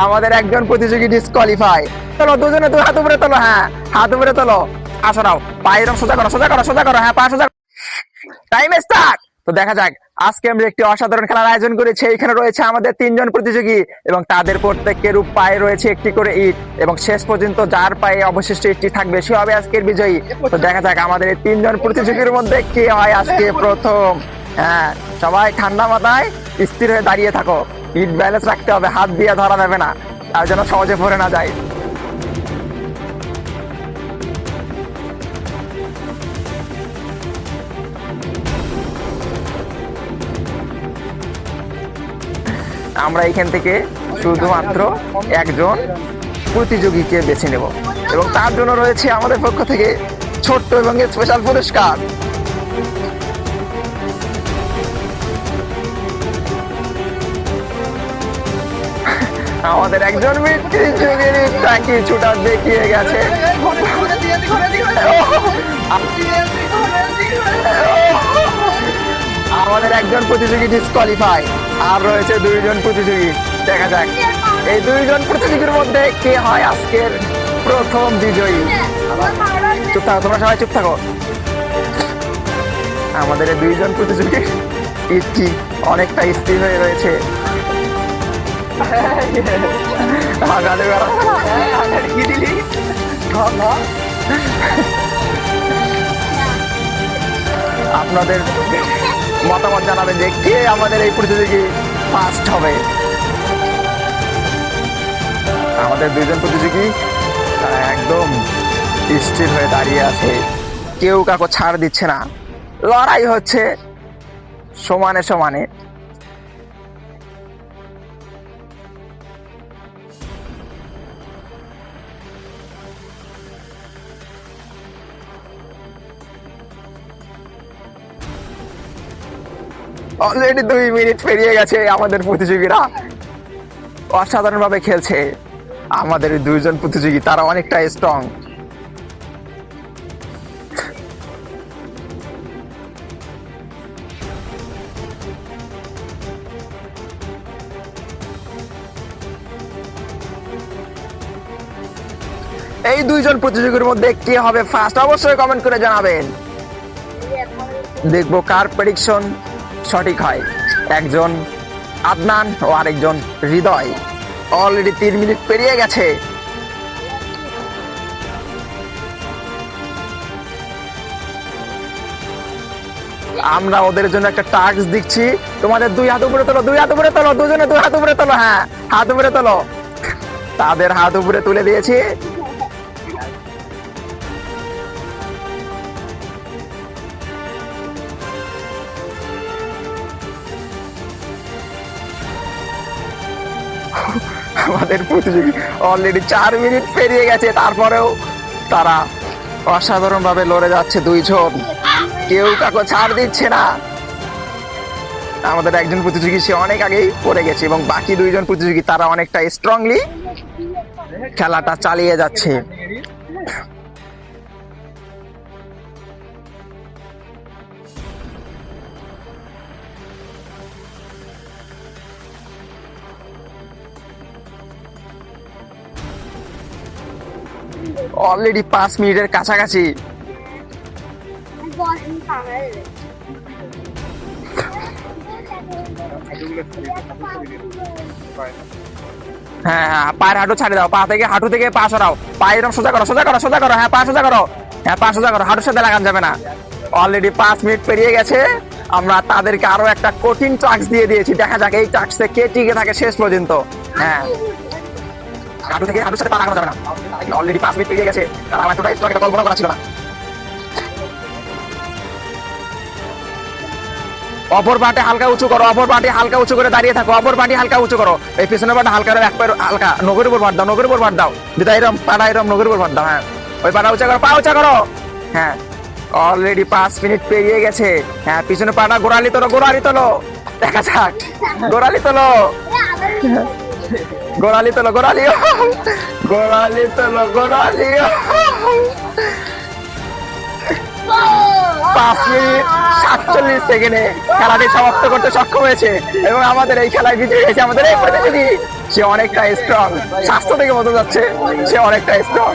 আমাদের একজন প্রতিযোগী ডিসকোয়ালিফাই। চলো দুজনে দুই হাত উপরে তোলো, হ্যাঁ হাত উপরে তোলো, আসো নাও পায়ের সোজা করো সোজা করো সোজা করো, হ্যাঁ পা সোজা। Time start. তো দেখা যাক, আজকে আমরা একটি অসাধারণ খেলার আয়োজন করেছি। এখানে রয়েছে আমাদের 3জন প্রতিযোগী এবং তাদের প্রত্যেকের পায়ে রয়েছে একটি করে ইট, এবং শেষ পর্যন্ত যার পায়ে অবশিষ্ট ইটটি থাকবে সে হবে আজকের বিজয়ী। তো দেখা যাক আমাদের এই 3জন প্রতিযোগীর মধ্যে কে হয় আজকে প্রথম। হ্যাঁ সবাই ঠান্ডা মাথায় স্থির হয়ে দাঁড়িয়ে থাকো, ইট ব্যালেন্স রাখতে হবে, হাত দিয়ে ধরা যাবে না, তার জন্য সহজে পড়ে না যায়। আমরা এখান থেকে শুধুমাত্র একজন প্রতিযোগীকে বেছে নেব এবং তার জন্য রয়েছে আমাদের পক্ষ থেকে ছোট্ট এবং স্পেশাল পুরস্কার। আমাদের একজন প্রতিযোগীর ট্যাঙ্কি ছুটা দেখিয়ে গেছে। আমাদের একজন প্রতিযোগী ডিসকোয়ালিফাই, আর রয়েছে 2জন প্রতিযোগী। দেখা যাক এই 2জন প্রতিযোগীর মধ্যে কে হয় আজকের প্রথম বিজয়ী। চুপ থাকো, তোমরা সবাই চুপ থাকো। আমাদের এই 2জন প্রতিযোগী ইটটি অনেকটা স্থির হয়ে রয়েছে। আপনাদের মতামত জানাবেন যে কে আমাদের এই প্রতিযোগী ফার্স্ট হবে। আমাদের 2জন প্রতিযোগী তারা একদম স্থির হয়ে দাঁড়িয়ে আছে, কেউ কাউকে ছাড় দিচ্ছে না, লড়াই হচ্ছে সমানে সমানে। অলরেডি 2 মিনিট পেরিয়ে গেছে, আমাদের প্রতিযোগীরা অসাধারণ ভাবে খেলছে। আমাদের 2জন প্রতিযোগী তারা অনেকটা স্ট্রং। এই 2জন প্রতিযোগীর মধ্যে কে হবে ফার্স্ট অবশ্যই কমেন্ট করে জানাবেন। দেখবো কার প্রেডিকশন সঠিক হয়। একজন আদনান ও আরেকজন হৃদয়। অলরেডি 3 মিনিট পেরিয়ে গেছে। আমরা ওদের জন্য একটা টাস্ক দিচ্ছি, তোমাদের 2 হাত উপরে তোলো, 2 হাত উপরে তোলো, দুজনে 2 হাত উপরে তোলো, হ্যাঁ হাত উপরে তোলো। তাদের হাত উপরে তুলে দিয়েছি। আমাদের প্রতিযোগী অলরেডি 4 মিনিট পেরিয়ে গেছে, তারপরেও তারা অসাধারণ ভাবে লড়ে যাচ্ছে। 2জন কেউ কাউকে ছাড় দিচ্ছে না। আমাদের একজন প্রতিযোগী সে অনেক আগেই পড়ে গেছে এবং বাকি 2জন প্রতিযোগী তারা অনেকটা স্ট্রংলি খেলাটা চালিয়ে যাচ্ছে। অলরেডি 5 মিনিটের কাছাকাছি। হ্যাঁ হ্যাঁ পায়ের হাঁটু ছাড়ে দাও, পা থেকে হাঁটু থেকে পা সরাও, পায়ের এরকম সোজা করো সোজা করো সোজা করো, হ্যাঁ পা সোজা করো, হ্যাঁ পা সোজা করো, হাঁটুর সাথে লাগান যাবে না। অলরেডি 5 মিনিট পেরিয়ে গেছে। আমরা তাদেরকে আরো একটা কঠিন টাস্ক দিয়ে দিয়েছি, দেখা যাক এই টাস্কে কে টিকে থাকে শেষ পর্যন্ত। হ্যাঁ হাঁটু থেকে হাঁটুর সাথে পা লাগানো যাবে না। অলরেডি 5 মিনিট পেরিয়ে গেছে, তারা আমার এতটা স্ট্রং এটা কল্পনা করা ছিল না। অপর পাটে হালকা উঁচু করো, অপর পাটে হালকা উঁচু করে দাঁড়িয়ে থাকো, অপর পাটে হালকা উঁচু করো, এই পিছনের পাটা হালকা, এক পায়ের হালকা নগরের উপর ভাট দাও, নগরের উপর ভাট দাও, যেটা এরকম পাটা এরকম নগরের উপর ভাট দাও। হ্যাঁ ওই পাটা উঁচা করো, পা উঁচা করো। হ্যাঁ অলরেডি 5 মিনিট পেরিয়ে গেছে। হ্যাঁ পিছনে পাটা গোড়ালি তোলো, গোড়ালি তোলো, দেখা যাক গোড়ালি তোলো, গোড়ালি তোলো, গোড়ালি গোড়ালি তোলো, গোড়ালি। 5 মিনিট 47 সেকেন্ডে খেলাটি সমাপ্ত করতে সক্ষম হয়েছে এবং আমাদের এই খেলায় বিজয়ী হয়েছে আমাদের এই প্রতিযোগী। সে অনেকটা স্ট্রং, স্বাস্থ্য থেকে বোঝা যাচ্ছে সে অনেকটা স্ট্রং।